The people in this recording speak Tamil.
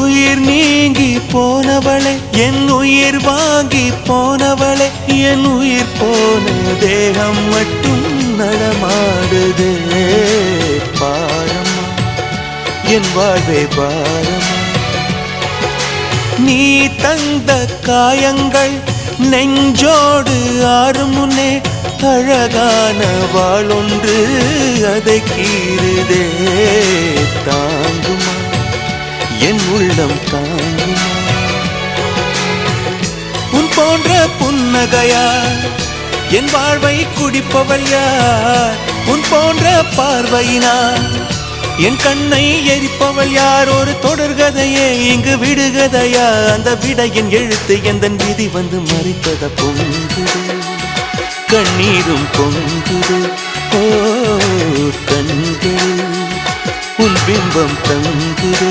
உயிர் நீங்கி போனவளே, என் உயிர் வாங்கி போனவளே, என் உயிர் போன தேகம் மட்டும் நடமாடுதே. பாரம்மா என் வாழ்வே பாரம்மா, நீ தந்த காயங்கள் நெஞ்சோடு ஆறும் முன்னே அழகான வாளொன்று அதை கீறுதே. தாங்குமா என் உள்ளம் தாங்குமா, உன் போன்ற புன்னகையார் என் வாழ்வை குடிப்பவள் யார்? உன் போன்ற பார்வையினார் என் கண்ணை எரிப்பவள் யார்? ஒரு தொடர்கதையே இங்கு விடுகதையா? அந்த விடையின் எழுத்து எந்தன் விதி வந்து மறைப்பத பொங்குது, கண்ணீரும் பொங்குது. ஓ கண்கள் உன் பிம்பம் தங்குது.